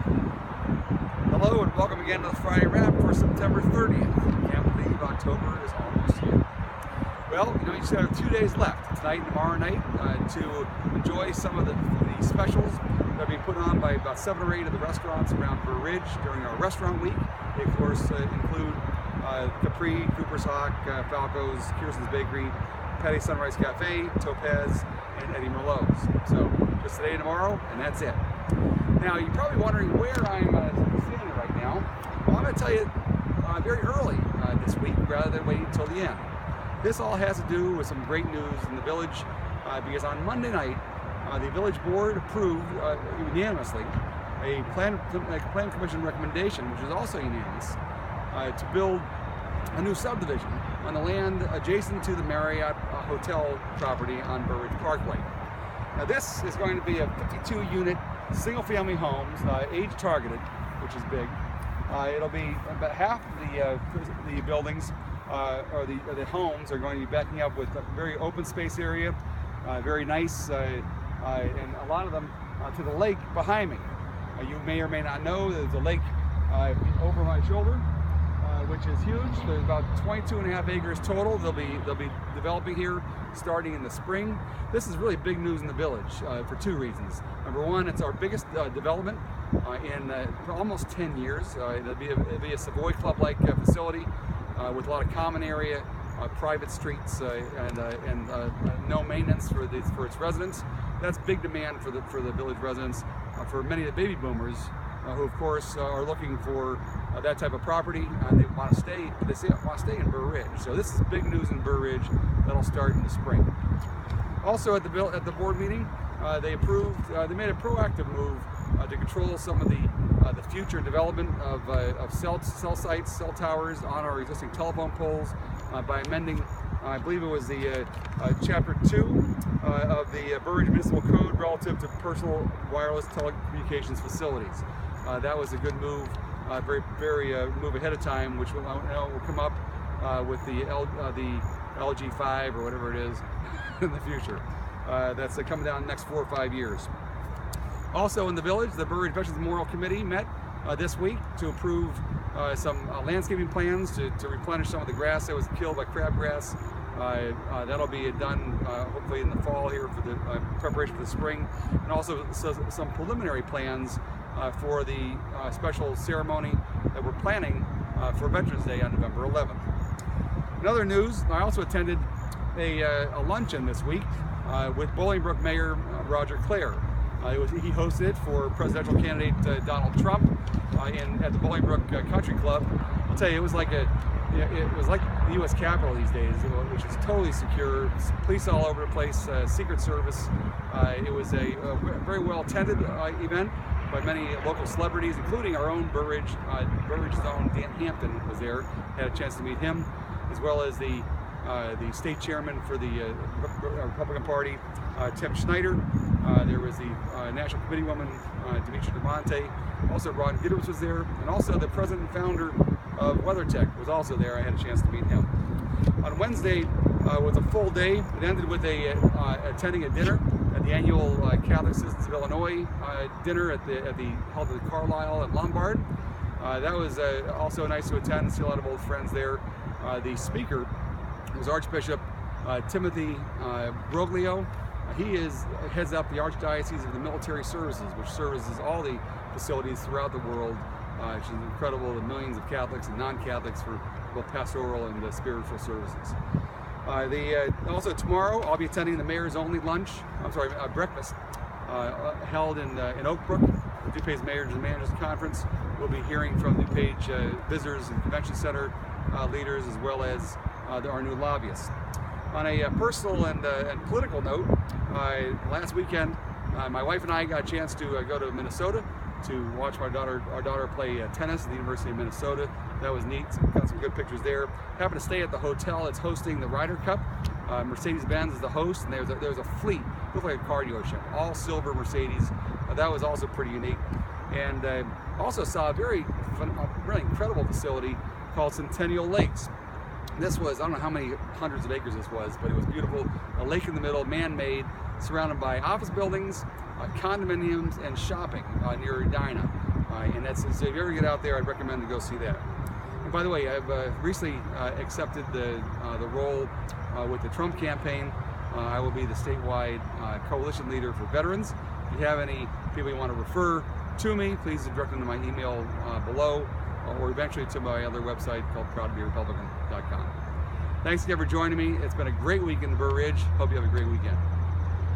Hello and welcome again to the Friday Wrap for September 30th. Can't believe October is almost here. Well, you just have 2 days left, tonight and tomorrow night, to enjoy some of the specials that are being put on by about 7 or 8 of the restaurants around Burr Ridge during our restaurant week. They of course include Capri, Cooper's Hawk, Falco's, Kirsten's Bakery, Patty Sunrise Cafe, Topaz, and Eddie Merlot's. So just today and tomorrow, and that's it. Now you're probably wondering where I'm standing right now. Well, I'm going to tell you very early this week rather than waiting until the end. This all has to do with some great news in the village because on Monday night the village board approved unanimously a plan commission recommendation, which is also unanimous, to build a new subdivision on the land adjacent to the Marriott Hotel property on Burr Ridge Parkway. Now this is going to be a 52-unit single-family homes, age targeted, which is big. It'll be about half of the buildings or the homes are going to be backing up with a very open space area, very nice, and a lot of them to the lake behind me. You may or may not know there's a lake over my shoulder, which is huge. There's about 22.5 acres total. They'll be developing here starting in the spring. This is really big news in the village for 2 reasons. Number one, it's our biggest development in almost 10 years. It'll be a Savoy Club-like facility with a lot of common area, private streets, and no maintenance for its residents. That's big demand for the village residents, for many of the baby boomers who of course are looking for that type of property. They want to stay, but they want to stay in Burr Ridge. So this is big news in Burr Ridge that'll start in the spring. Also at the board meeting, they made a proactive move to control some of the future development of cell sites, cell towers on our existing telephone poles by amending, I believe it was the Chapter 2 of the Burr Ridge Municipal Code relative to personal wireless telecommunications facilities. That was a good move, very move ahead of time, which will come up with the LG 5 or whatever it is in the future. That's coming down the next 4 or 5 years. Also in the village, the Burr Ridge Veterans Memorial Committee met this week to approve some landscaping plans to replenish some of the grass that was killed by crabgrass. That'll be done hopefully in the fall here for the preparation for the spring, and also some preliminary plans for the special ceremony that we're planning for Veterans Day on November 11th. In other news, I also attended a luncheon this week with Bolingbrook Mayor Roger Clare. He hosted it for presidential candidate Donald Trump at the Bolingbrook Country Club. I'll tell you, it was like the U.S. Capitol these days, which is totally secure. Police all over the place, Secret Service. It was a very well attended event by many local celebrities, including our own Burr Ridge's own Dan Hampton was there. Had a chance to meet him, as well as the state chairman for the Republican Party, Tim Schneider. There was the National Committee woman, Demetria DeMonte. Also, Ron Gidders was there, and also the president and founder of WeatherTech was also there. I had a chance to meet him. On Wednesday was a full day. It ended with attending a dinner at the annual Catholic Citizens of Illinois dinner held at the Carlisle at Lombard. That was also nice to attend and see a lot of old friends there. The speaker was Archbishop Timothy Broglio. He heads up the Archdiocese of the Military Services, which services all the facilities throughout the world, which is incredible, the millions of Catholics and non-Catholics for both pastoral and spiritual services. Also tomorrow, I'll be attending the Mayor's Only breakfast held in Oak Brook, the DuPage Mayors and Managers Conference. We'll be hearing from DuPage Visitors and Convention Center leaders, as well as our new lobbyists. On a personal and political note, last weekend, my wife and I got a chance to go to Minnesota to watch our daughter play tennis at the University of Minnesota. That was neat. Got some good pictures there. Happened to stay at the hotel that's hosting the Ryder Cup. Mercedes-Benz is the host, and there's a fleet, looked like a car dealership, all silver Mercedes. That was also pretty unique. And also saw a really incredible facility called Centennial Lakes. This was, I don't know how many hundreds of acres this was, but it was beautiful. A lake in the middle, man-made, surrounded by office buildings, condominiums, and shopping near Edina. that's, so if you ever get out there, I'd recommend to go see that. And by the way, I've recently accepted the role with the Trump campaign. I will be the statewide coalition leader for veterans. If you have any people you want to refer to me, please direct them to my email below, or eventually to my other website called proudtoberepublican.com. Thanks again for joining me. It's been a great week in the Burr Ridge. Hope you have a great weekend.